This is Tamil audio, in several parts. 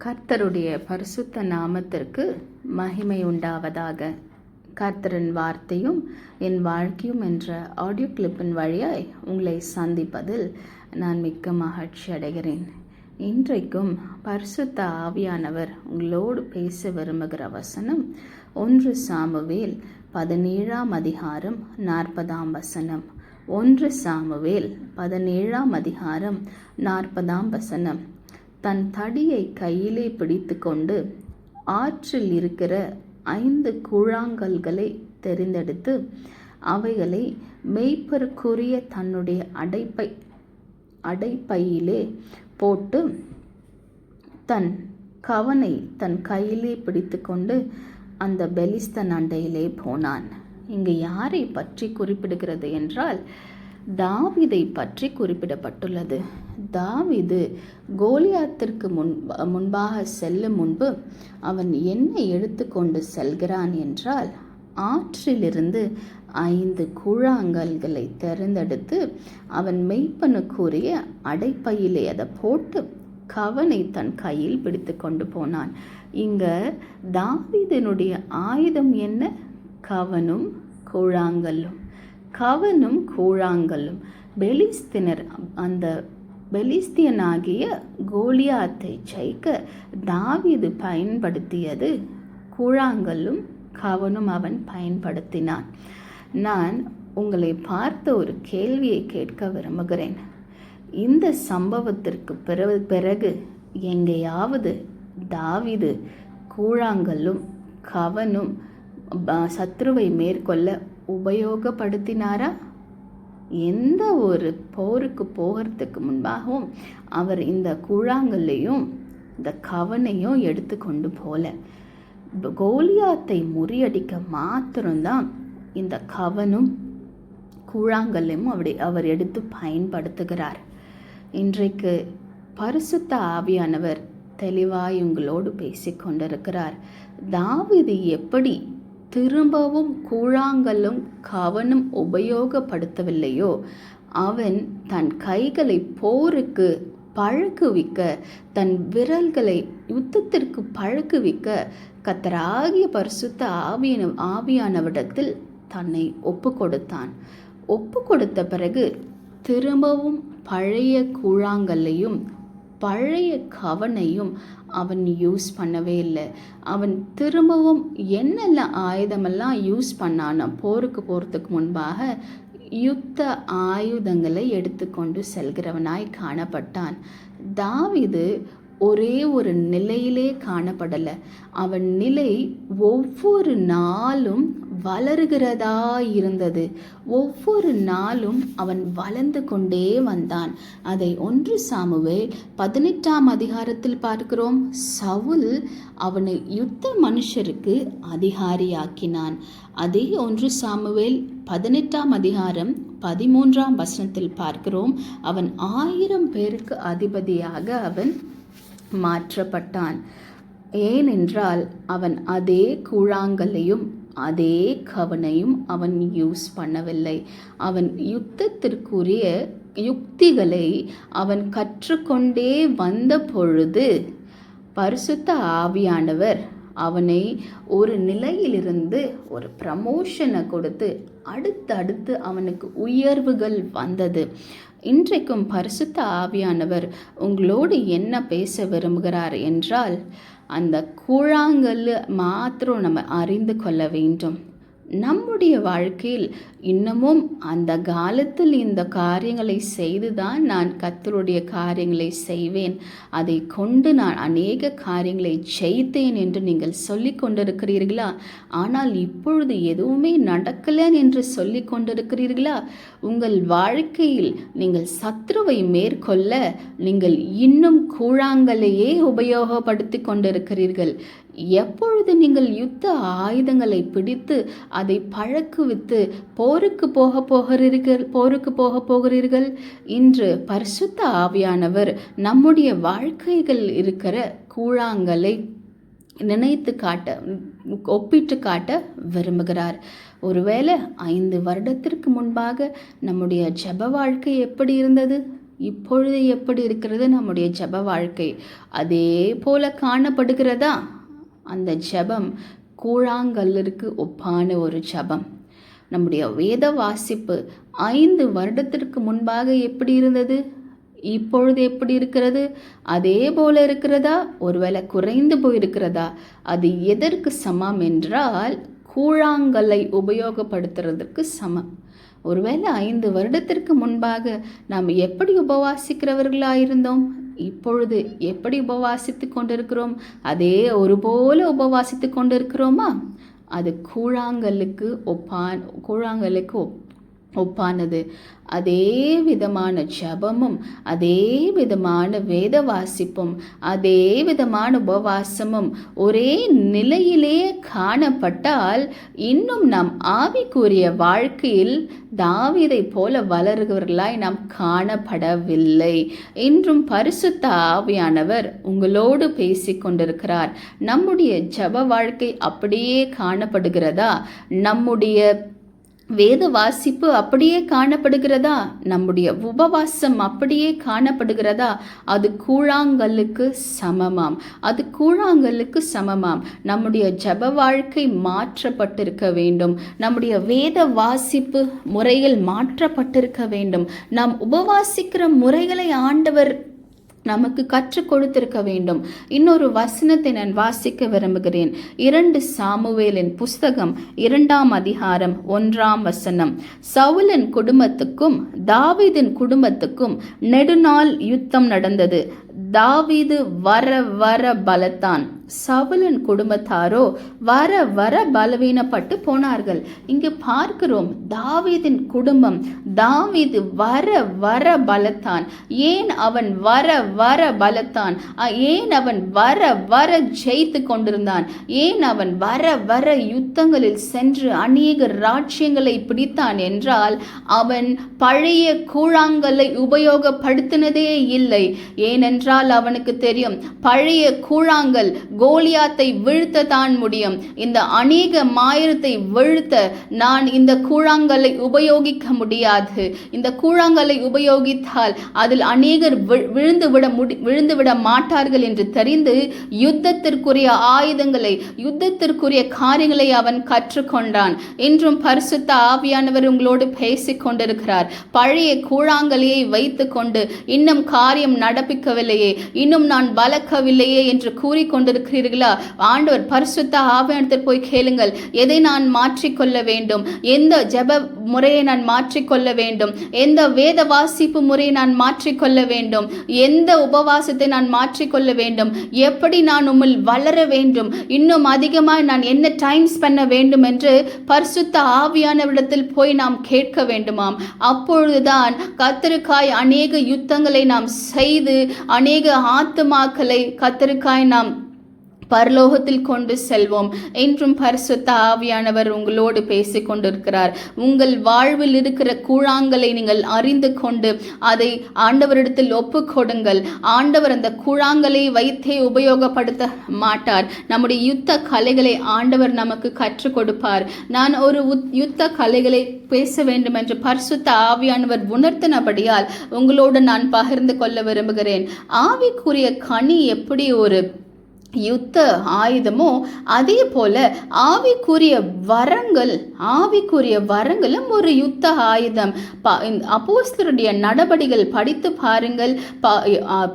கர்த்தருடைய பரிசுத்த நாமத்திற்கு மகிமை உண்டாவதாக. கர்த்தரின் வார்த்தையும் என் வாழ்க்கையும் என்ற ஆடியோ கிளிப்பின் வழியாய் உங்களை சந்திப்பதில் நான் மிக்க மகிழ்ச்சி அடைகிறேன். இன்றைக்கும் பரிசுத்த ஆவியானவர் உங்களோடு பேச விரும்புகிற வசனம் 1 சாமுவேல் 17ஆம் அதிகாரம் 40ஆம் வசனம். 1 சாமுவேல் 17ஆம் அதிகாரம் 40ஆம் வசனம். தன் தடியை கையிலே பிடித்து கொண்டு ஆற்றில் இருக்கிற 5 கூழாங்கல்களை தெரிந்தெடுத்து அவைகளை மேய்ப்பருக்குரிய தன்னுடைய அடைப்பையிலே போட்டு தன் கவனை தன் கையிலே பிடித்து கொண்டு அந்த பெலிஸ்தன் அண்டையிலே போனான். இங்கு யாரை பற்றி குறிப்பிடுகிறது என்றால் தாவீதை பற்றி குறிப்பிடப்பட்டுள்ளது. தாவீது கோலியாத்திற்கு முன்பாக செல்லும் முன்பு அவன் என்ன எடுத்துக்கொண்டு செல்கிறான் என்றால் ஆற்றிலிருந்து 5 கூழாங்கல்களை தேர்ந்தெடுத்து அவன் மெய்ப்பனுக்குரிய அடைப்பையிலே அதை போட்டு கவனை தன் கையில் பிடித்து கொண்டு போனான். இங்க தாவீதினுடைய ஆயுதம் என்ன? கவனும் கூழாங்கல்லும். கவனும் கூழாங்கல்லும். பெலிஸ்தினர் அந்த பெலிஸ்தியனாகிய கோலியாத்தை ஜெயிக்க தாவீது பயன்படுத்தியது கூழாங்கல்லும் கவனும் அவன் பயன்படுத்தினான். நான் உங்களை பார்த்த ஒரு கேள்வியை கேட்க விரும்புகிறேன். இந்த சம்பவத்திற்கு பிறகு எங்கேயாவது தாவீது கூழாங்கல்லும் கவனும் சத்ருவை மேற்கொள்ள உபயோகப்படுத்தினாரா? எந்த ஒரு போருக்கு போகிறதுக்கு முன்பாகவும் அவர் இந்த கூழாங்கல்லையும் இந்த கவனையும் எடுத்து கொண்டு போல. கோலியாத்தை முறியடிக்க மாத்திரம்தான் இந்த கவனும் கூழாங்கல்லையும் அவர் எடுத்து பயன்படுத்துகிறார். இன்றைக்கு பரிசுத்த ஆவியானவர் தெளிவாய் உங்களோடு பேசிக்கொண்டிருக்கிறார். தாவீது எப்படி திரும்பவும் கூழாங்கல்லும் கவனும் உபயோகப்படுத்தவில்லையோ அவன் தன் கைகளை போருக்கு பழக்குவிக்க, தன் விரல்களை யுத்தத்திற்கு பழக்குவிக்க கர்த்தராகிய பரிசுத்த ஆவியானவரிடத்தில் தன்னை ஒப்பு கொடுத்த பிறகு திரும்பவும் பழைய கூழாங்கல்லையும் பழைய கவனையும் அவன் யூஸ் பண்ணவே இல்லை. அவன் திரும்பவும் என்னெல்லாம் ஆயுதமெல்லாம் யூஸ் பண்ணானோ போருக்கு போகிறதுக்கு முன்பாக யுத்த ஆயுதங்களை எடுத்துக்கொண்டு செல்கிறவனாய் காணப்பட்டான். தாவீது ஒரே ஒரு நிலையிலே காணப்படலை. அவன் நிலை ஒவ்வொரு நாளும் வளருகிறதா இருந்தது. ஒவ்வொரு நாளும் அவன் வளர்ந்து கொண்டே வந்தான். அதை 1 சாமுவேல் 18ஆம் அதிகாரத்தில் பார்க்கிறோம். சவுல் அவனை யுத்த மனுஷருக்கு அதிகாரியாக்கினான். அதே 1 சாமுவேல் 18ஆம் அதிகாரம் 13ஆம் வசனத்தில் பார்க்கிறோம். அவன் 1000 பேருக்கு அதிபதியாக அவன் மாற்றப்பட்டான். ஏனென்றால் அவன் அதே கூழாங்கல்லையும் அதே கவனையும் அவன் யூஸ் பண்ணவில்லை. அவன் யுத்தத்திற்குரிய யுக்திகளை அவன் கற்றுக்கொண்டே வந்த பொழுது பரிசுத்த ஆவியானவர் அவனை ஒரு நிலையிலிருந்து ஒரு ப்ரமோஷனை கொடுத்து அடுத்து அவனுக்கு உயர்வுகள் வந்தது. இன்றைக்கும் பரிசுத்த ஆவியானவர் உங்களோடு என்ன பேச விரும்புகிறார் என்றால் அந்த கூழாங்கல் மாத்திரம் நம்ம அறிந்து கொள்ள வேண்டும். நம்முடைய வாழ்க்கையில் இன்னமும் அந்த காலத்தில் இந்த காரியங்களை செய்துதான் நான் கர்த்தருடைய காரியங்களை செய்வேன், அதை கொண்டு நான் அநேக காரியங்களை செய்தேன் என்று நீங்கள் சொல்லி கொண்டிருக்கிறீர்களா? ஆனால் இப்பொழுது எதுவுமே நடக்கல என்று சொல்லி கொண்டிருக்கிறீர்களா? உங்கள் வாழ்க்கையில் நீங்கள் சத்ருவை மேற்கொள்ள நீங்கள் இன்னும் கூழாங்கலையே உபயோகப்படுத்தி கொண்டிருக்கிறீர்கள். எப்பொழுது நீங்கள் யுத்த ஆயுதங்களை பிடித்து அதை பழக்குவித்து போருக்கு போக போகிறீர்கள்? இன்று பரிசுத்த ஆவியானவர் நம்முடைய வாழ்க்கைகள் இருக்கிற கூழாங்கலை நினைத்து காட்ட, ஒப்பிட்டு காட்ட விரும்புகிறார். ஒருவேளை 5 வருடத்திற்கு முன்பாக நம்முடைய ஜெப வாழ்க்கை எப்படி இருந்தது? இப்பொழுது எப்படி இருக்கிறது நம்முடைய ஜெப வாழ்க்கை? அதே போல காணப்படுகிறதா? அந்த ஜெபம் கூழாங்கல்லிற்கு ஒப்பான ஒரு ஜெபம். நம்முடைய வேத வாசிப்பு 5 வருடத்திற்கு முன்பாக எப்படி இருந்தது? இப்பொழுது எப்படி இருக்கிறது? அதே போல இருக்கிறதா? ஒருவேளை குறைந்து போயிருக்கிறதா? அது எதற்கு சமம் என்றால் கூழாங்கல்லை உபயோகப்படுத்துறதுக்கு சமம். ஒருவேளை 5 வருடத்திற்கு முன்பாக நாம் எப்படி உபவாசிக்கிறவர்களாயிருந்தோம், இப்பொழுது எப்படி உபவாசித்து கொண்டிருக்கிறோம்? அதே ஒருபோல உபவாசித்து கொண்டிருக்கிறோமா? அது கூழாங்கல்லுக்கு ஒப்பானது. அதே விதமான ஜபமும், அதே விதமான வேத வாசிப்பும், அதே விதமான உபவாசமும் ஒரே நிலையிலே காணப்பட்டால் இன்னும் நாம் ஆவிக்குரிய வாழ்க்கையில் தாவீதை போல வளருகிறவர்களாய் நாம் காணப்படவில்லை. இன்றும் பரிசுத்த ஆவியானவர் உங்களோடு பேசிக் கொண்டிருக்கிறார். நம்முடைய ஜப வாழ்க்கை அப்படியே காணப்படுகிறதா? நம்முடைய வேத வாசிப்பு அப்படியே காணப்படுகிறதா? நம்முடைய உபவாசம் அப்படியே காணப்படுகிறதா? அது கூழாங்கல்லுக்கு சமமாம். நம்முடைய ஜெப வாழ்க்கை மாற்றப்பட்டிருக்க வேண்டும். நம்முடைய வேத வாசிப்பு முறைகள் மாற்றப்பட்டிருக்க வேண்டும். நாம் உபவாசிக்கிற முறைகளை ஆண்டவர் நமக்கு கற்றுக் கொடுத்திருக்க வேண்டும். இன்னொரு வசனத்தை நான் வாசிக்க விரும்புகிறேன். 2 சாமுவேலின் புஸ்தகம் 2ஆம் அதிகாரம் 1ஆம் வசனம். சவுலின் குடும்பத்துக்கும் தாவீதின் குடும்பத்துக்கும் நெடுநாள் யுத்தம் நடந்தது. தாவீது வர வர பலத்தான், சவுலின் குடும்பத்தாரோ வர வர பலவீனப்பட்டு போனார்கள். இங்கு பார்க்கிறோம், தாவீதின் குடும்பம், தாவீது வர வர பலத்தான். ஏன் அவன் வர வர பலத்தான்? ஏன் அவன் வர வர ஜெயித்து கொண்டிருந்தான்? ஏன் அவன் வர வர யுத்தங்களில் சென்று அநேக ராஜ்யங்களை பிடித்தான் என்றால், அவன் பழைய கூழாங்கல்லை உபயோகப்படுத்தினதே இல்லை. ஏனென்றால் அவனுக்கு தெரியும், பழைய கூழாங்கல் கோலியாத்தை வீழ்த்தத்தான் முடியும். இந்த அநேக மாயிரத்தை வீழ்த்த நான் இந்த கூழாங்கல்லை உபயோகிக்க முடியாது. இந்த கூழாங்கல்லை உபயோகித்தால் அதில் அநேகர் விழுந்துவிட மாட்டார்கள் என்று தெரிந்து யுத்தத்திற்குரிய ஆயுதங்களை, யுத்தத்திற்குரிய காரியங்களை அவன் கற்றுக்கொண்டான். இன்றும் பரிசுத்த ஆவியானவர் உங்களோடு பேசிக் கொண்டிருக்கிறார். பழைய கூழாங்கலையை வைத்து கொண்டு இன்னும் காரியம் நடப்பிக்கவில்லையே, இன்னும் நான் பலக்கவில்லையே என்று கூறிக்கொண்டிருக்கிறீர்களா? ஆண்டவர் பரிசுத்த ஆவியானவரிடத்தில் போய் கேளுங்கள். எதை நான் மாற்றிக்கொள்ள வேண்டும்? எந்த ஜெப முறையை நான் மாற்றிக்கொள்ள வேண்டும்? எந்த வேத வாசிப்பு முறையை நான் மாற்றிக்கொள்ள வேண்டும்? எந்த உபவாசத்தை நான் மாற்றிக்கொள்ள வேண்டும்? எப்படி நான் உம்மில் வளர வேண்டும்? இன்னும் அதிகமாக நான் என்ன டைம் ஸ்பெண்ட் வேண்டும் என்று பரிசுத்த ஆவியானவரிடத்தில் போய் நாம் கேட்க வேண்டுமாம். அப்பொழுதுதான் கர்த்தருக்காய் அநேக யுத்தங்களை நாம் செய்து அநேக ஆத்துமாக்களை கர்த்தருக்காய் நாம் பரலோகத்தில் கொண்டு செல்வோம். என்றும் பரிசுத்த ஆவியானவர் உங்களோடு பேசிக் கொண்டிருக்கிறார். உங்கள் வாழ்வில் இருக்கிற கூழாங்கலை நீங்கள் அறிந்து கொண்டு அதை ஆண்டவரிடத்தில் ஒப்புக்கொடுங்கள். ஆண்டவர் அந்த கூழாங்கலை வைத்தே உபயோகப்படுத்த மாட்டார். நம்முடைய யுத்த கலைகளை ஆண்டவர் நமக்கு கற்றுக் கொடுப்பார். நான் ஒரு யுத்த கலைகளை பேச வேண்டும் என்று பரிசுத்த ஆவியானவர் உணர்த்தினபடியால் உங்களோடு நான் பகிர்ந்து கொள்ள விரும்புகிறேன். ஆவிக்குரிய கனி எப்படி ஒரு யுத்த ஆயுதமோ அதே போல ஆவிக்குரிய வரங்களும் ஒரு யுத்த ஆயுதம். அப்போஸ்தலருடைய நடபடிகள் படித்து பாருங்கள்.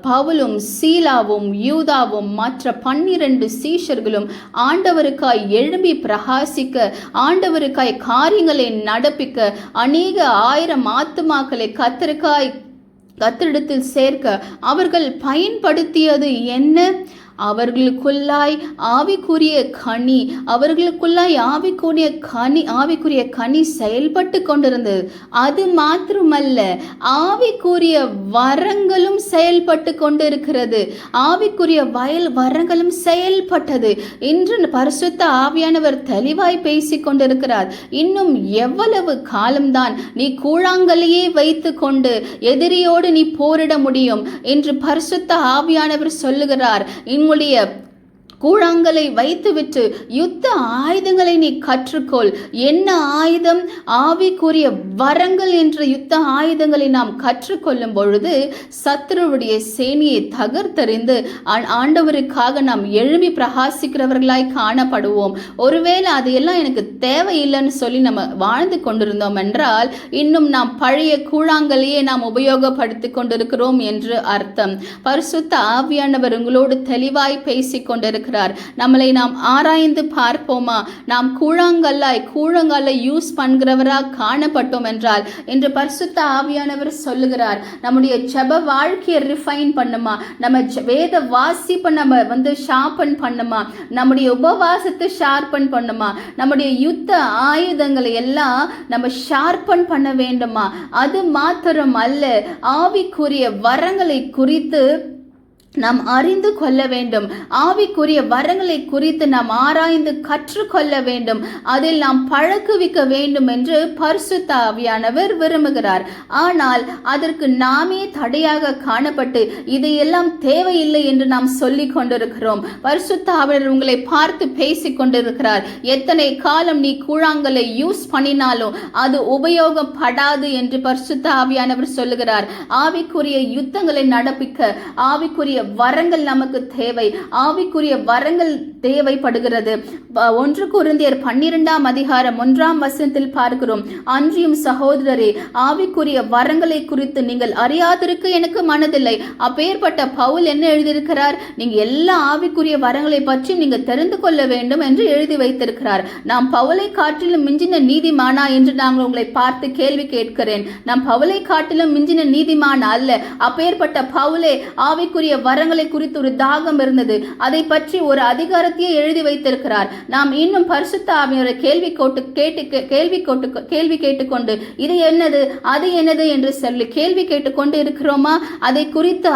பவுலும் சீலாவும் யூதாவும் மற்ற 12 சீஷர்களும் ஆண்டவருக்காய் எழும்பி பிரகாசிக்க, ஆண்டவருக்காய் காரியங்களை நடப்பிக்க, அநேக 1000 ஆத்துமாக்களை கர்த்தரிடத்தில் சேர்க்க அவர்கள் பயன்படுத்தியது என்ன? அவர்களுக்குள்ளாய் ஆவிக்குரிய கனி செயல்பட்டு கொண்டிருந்தது. அது மாத்திரமல்ல, ஆவிக்குரிய வரங்களும் செயல்பட்டு கொண்டிருக்கிறது. ஆவிக்குரிய வரங்களும் செயல்பட்டது. இன்று பரிசுத்த ஆவியானவர் தெளிவாய் பேசிக் கொண்டிருக்கிறார். இன்னும் எவ்வளவு காலம்தான் நீ கூழாங்கலையே வைத்து கொண்டு எதிரியோடு நீ போரிட முடியும் என்று பரிசுத்த ஆவியானவர் சொல்லுகிறார். உங்களுடைய கூழாங்கலை வைத்துவிட்டு யுத்த ஆயுதங்களை நீ கற்றுக்கொள். என்ன ஆயுதம்? ஆவிக்குரிய வரங்கள் என்ற யுத்த ஆயுதங்களை நாம் கற்றுக்கொள்ளும் பொழுது சத்துருவுடைய சேனையை தகர்த்தறிந்து ஆண்டவருக்காக நாம் எழும்பி பிரகாசிக்கிறவர்களாய் காணப்படுவோம். ஒருவேளை அதையெல்லாம் எனக்கு தேவையில்லைன்னு சொல்லி நம்ம வாழ்ந்து கொண்டிருந்தோம் என்றால் இன்னும் நாம் பழைய கூழாங்கலையே நாம் உபயோகப்படுத்தி கொண்டிருக்கிறோம் என்று அர்த்தம். பரிசுத்த ஆவியானவர் உங்களோடு தெளிவாய் பேசிக் கொண்டிருக்கிறார். நம்மளை நாம் ஆராய்ந்து பார்ப்போமா? நாம் கூழாங்கல்லை யூஸ் பண்ணுகிறவராக காணப்பட்டோம் என்றால் இன்று பரிசுத்த ஆவியானவர் சொல்லுகிறார், நம்முடைய ஜெப வாழ்க்கையை ரிஃபைன் பண்ணுமா, நம்ம வேத வாசிப்பை நம்ம ஷார்பன் பண்ணுமா, நம்முடைய உபவாசத்தை ஷார்பன் பண்ணுமா, நம்முடைய யுத்த ஆயுதங்களை எல்லாம் நம்ம ஷார்பன் பண்ண வேண்டுமா? அது மாத்திரம் அல்ல, ஆவிக்குரிய வரங்களை குறித்து நாம் அறிந்து கொள்ள வேண்டும். ஆவிக்குரிய வரங்களை குறித்து நாம் ஆராய்ந்து கற்றுக்கொள்ள வேண்டும். அதில் நாம் பழக்குவிக்க வேண்டும் என்று பரிசுத்த ஆவியானவர் விரும்புகிறார். ஆனால் அதற்கு நாமே தடையாக காணப்பட்டு இதையெல்லாம் தேவையில்லை என்று நாம் சொல்லிக் கொண்டிருக்கிறோம். பரிசுத்த ஆவியானவர் உங்களை பார்த்து பேசிக் கொண்டிருக்கிறார். எத்தனை காலம் நீ கூழாங்கலை யூஸ் பண்ணினாலும் அது உபயோகப்படாது என்று பரிசுத்த ஆவியானவர் சொல்லுகிறார். ஆவிக்குரிய யுத்தங்களை நடப்பிக்க ஆவிக்குரிய வரங்கள் நமக்கு தேவை. ஆவிக்குரிய வரங்கள் தேவைப்படுகிறது. 1 கொரிந்தியர் 12ஆம் அதிகாரம் 1ஆம் வசனத்தில் பார்க்கிறோம், அன்றியும் சகோதரரே, ஆவிக்குரிய வரங்களை குறித்து நீங்கள் அறியாதிருக்க எனக்கு மனதில்லை. அப்பேற்பட்ட பவுல் என்ன எழுதியிருக்கிறார்? நீங்க எல்லா ஆவிக்குரிய வரங்களை பற்றி நீங்க தெரிந்து கொள்ள வேண்டும் என்று எழுதி வைத்திருக்கிறார். நாம் பவுலை காட்டிலும் மிஞ்சின நீதிமானா என்று நாங்கள் உங்களை பார்த்து கேள்வி கேட்கிறேன். நாம் பவுலை காட்டிலும் மிஞ்சின நீதிமானா அல்ல. அப்பேற்பட்ட பவுலே ஆவிக்குரிய வரங்களை குறித்து ஒரு தாகம் இருந்தது. அதை பற்றி ஒரு அதிகாரத்தையே எழுதி வைத்திருக்கிறார். நாம் இன்னும் பரிசுத்த ஆவியானவரை கேள்வி கேட்டுக்கொண்டு இது என்னது அது என்னது என்று சொல்லி கேள்வி கேட்டுக்கொண்டு இருக்கிறோமா? அதை குறித்து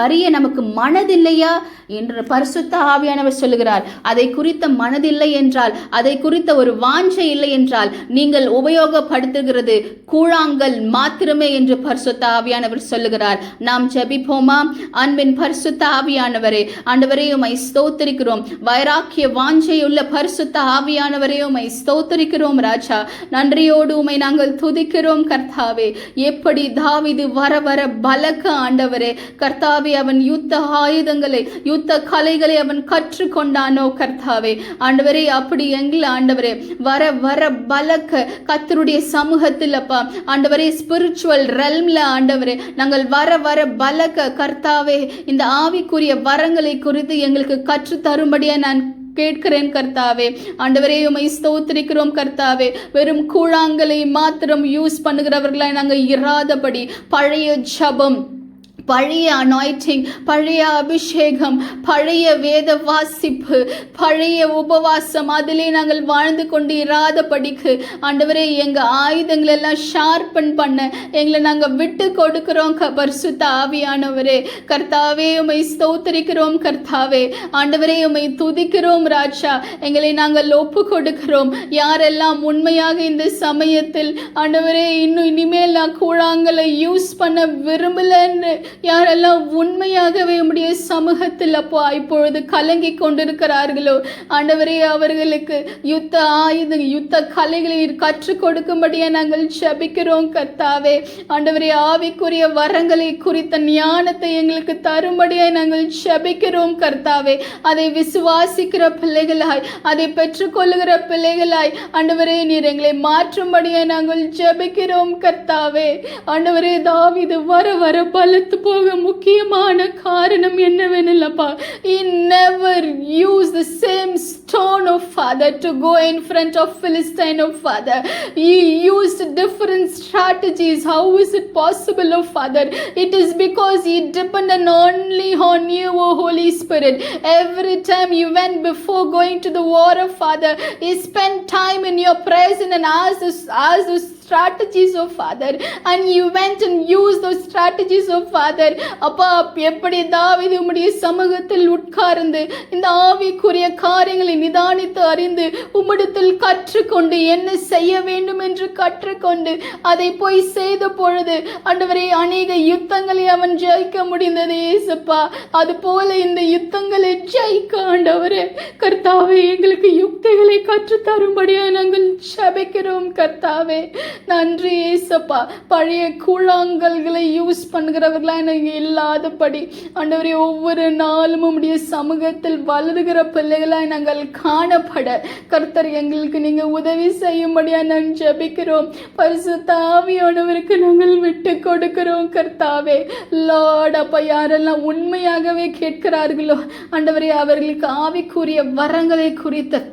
அறிய நமக்கு மனதில்லையா என்று பரிசுத்த ஆவியானவர் சொல்லுகிறார். அதை குறித்த மனதில்லை என்றால், அதை குறித்த ஒரு வாஞ்சை இல்லை என்றால் நீங்கள் உபயோகப்படுத்துகிறது கூழாங்கல் மாத்திரமே என்று பரிசுத்த ஆவியானவர் சொல்லுகிறார். நாம் ஜெபிப்போமா? அன்பின் பரிசுத்த ஆவியானவரே, ஆண்டவரே உம்மை ஸ்தோத்திரிக்கிறோம். வைராக்கிய வாஞ்சையுள்ள பரிசுத்த ஆவியானவரே உம்மை ஸ்தோத்திரிக்கிறோம் ராஜா. நன்றியோடு உம்மை நாங்கள் துதிக்கிறோம் கர்த்தாவே. எப்படி தாவீது வர வர பலக்க ஆண்டவரே கர்த்தாவே, அவன் யுத்த ஆயுதங்களை யுத்த கலைகளை அவன் கற்றுக்கொண்டானோ கர்த்தாவே ஆண்டவரே, அப்படி எங்கள் ஆண்டவரே வர வர பலக்க கர்த்தருடைய சமூகத்தில் அப்பா ஆண்டவரே ஸ்பிரிச்சுவல் ரெல்ம்ல ஆண்டவரே நாங்கள் வர வர பலக்க கர்த்தாவே இந்த ஆவிக்குரிய வரங்களை குறித்து எங்களுக்கு கற்று தரும்படியா நான் கேட்கிறேன் கர்த்தாவே. ஆண்டவரே உம்மை ஸ்தோத்திரிக்கிறோம் கர்த்தாவே. வெறும் கூழாங்கலை மாத்திரம் யூஸ் பண்ணுகிறவர்களாய் நாங்கள் இராதபடி பழைய ஜபம், பழைய அனாயிட்டிங், பழைய அபிஷேகம், பழைய வேத வாசிப்பு, பழைய உபவாசம் அதிலே நாங்கள் வாழ்ந்து கொண்டு இராதபடிக்கு ஆண்டவரே எங்கள் ஆயுதங்கள் எல்லாம் ஷார்பன் பண்ண எங்களை நாங்கள் விட்டு கொடுக்கிறோம் பரிசுத்த ஆவியானவரே. கர்த்தாவே உம்மை ஸ்தோத்திரிக்கிறோம் கர்த்தாவே. ஆண்டவரே உம்மை துதிக்கிறோம் ராஜா. எங்களை நாங்கள் ஒப்பு கொடுக்கிறோம். யாரெல்லாம் உண்மையாக இந்த சமயத்தில் ஆண்டவரே இனிமேல் நான் கூழாங்கலை யூஸ் பண்ண விரும்பலன்னு யாரெல்லாம் உண்மையாகவே உம்முடைய சமூகத்தில் அப்போ இப்பொழுது கலங்கி கொண்டிருக்கிறார்களோ ஆண்டவரே, அவர்களுக்கு யுத்த கலைகளை கற்றுக் கொடுக்கும்படியா நாங்கள் ஜெபிக்கிறோம் கர்த்தாவே. ஆண்டவரே, ஆவிக்குரிய வரங்களை குறித்த ஞானத்தை எங்களுக்கு தரும்படியா நாங்கள் ஜெபிக்கிறோம் கர்த்தாவே. அதை விசுவாசிக்கிற பிள்ளைகளாய், அதை பெற்றுக்கொள்ளுகிற பிள்ளைகளாய் ஆண்டவரே நீர் எங்களை மாற்றும்படியா நாங்கள் ஜெபிக்கிறோம் கர்த்தாவே. ஆண்டவரே, தாவீது வர வர பலத்து போக முக்கியமான காரணம் என்னவெனில்லப்பா, he never used the same stone of father to go in front of Philistine of father. He used different strategies. How is it possible of father? It is because he depended only on you, O Holy Spirit. Every time you went before going to the war of father, he spent time in your presence and asked the strategies of father, and you went and used those strategies of father. அப்பா, எப்படி தாவீது உம்முடைய சமூகத்தில் உட்கார்ந்து இந்த ஆவிக்குரிய காரியங்களை நிதானித்து அறிந்து உம்மிடத்தில் கற்றுக்கொண்டு என்ன செய்ய வேண்டும் என்று கற்றுக்கொண்டு அதை போய் செய்த பொழுது ஆண்டவரே அநேக யுத்தங்களை அவன் ஜெயிக்க முடிந்தது ஏசப்பா. அது போல இந்த யுத்தங்களை ஜெயிக்க ஆண்டவரே கர்த்தாவே எங்களுக்கு யுக்திகளை கற்றுத்தரும்படியா நாங்கள் ஜெபிக்கிறோம் கர்த்தாவே. நன்றி ஏசப்பா. பழைய கூழாங்கல்களை யூஸ் பண்ணுகிறவர்களா நாங்கள் இல்லாதபடி ஆண்டவரே ஒவ்வொரு நாளும் உம்முடைய சமூகத்தில் வளருகிற பிள்ளைகளாய் நாங்கள் காணப்பட கர்த்தர் எங்களுக்கு நீங்க உதவி செய்யும்படியா நாங்கள் ஜெபிக்கிறோம். பரிசுத்த ஆவியானவருக்கு நாங்கள் விட்டு கொடுக்கிறோம் கர்த்தாவே. லார்ட் அப்பா, யாரெல்லாம் உண்மையாகவே கேட்கிறார்களோ ஆண்டவரே அவர்களுக்கு ஆவிக்குரிய வரங்களை குறித்த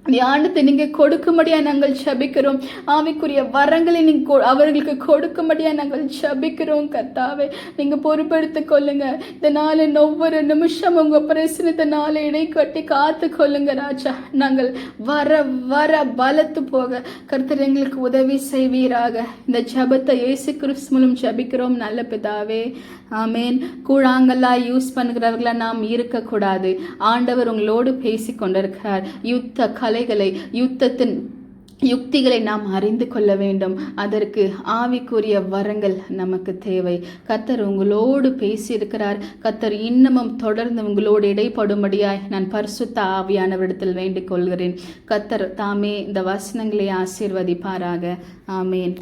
தியானத்தை நீங்க கொடுக்கும்படியா நாங்கள் ஜெபிக்கிறோம். ஆவிக்குரிய வரங்களை நீங்க அவர்களுக்கு கொடுக்கும்படியா நாங்கள் ஜெபிக்கிறோம் கர்த்தாவே. நீங்க பொறுப்பெடுத்துக் கொள்ளுங்க. இந்த நாளின் ஒவ்வொரு நிமிஷம் உங்க பிரசனத்தை நாளை இடை கட்டி காத்து கொள்ளுங்க ராஜா. நாங்கள் வர வர பலத்து போக கர்த்தர் எங்களுக்கு உதவி செய்வீராக. இந்த ஜெபத்தை இயேசு கிறிஸ்து மூலம் ஜெபிக்கிறோம் நல்ல பிதாவே, ஆமேன். கூழாங்கல்லா யூஸ் பண்ணுகிறவர்களா நாம் இருக்கக்கூடாது. ஆண்டவர் உங்களோடு பேசி கொண்டிருக்கிறார். யுத்த கலைகளை, யுத்தத்தின் யுக்திகளை நாம் அறிந்து கொள்ள வேண்டும். அதற்கு ஆவிக்குரிய வரங்கள் நமக்கு தேவை. கர்த்தர் உங்களோடு பேசியிருக்கிறார். கர்த்தர் இன்னமும் தொடர்ந்து உங்களோடு இடைப்படும்படியாய் நான் பரிசுத்த ஆவியானவரிடத்தில் வேண்டிக் கொள்கிறேன். கர்த்தர் தாமே இந்த வசனங்களை ஆசீர்வதிப்பாராக. ஆமேன்.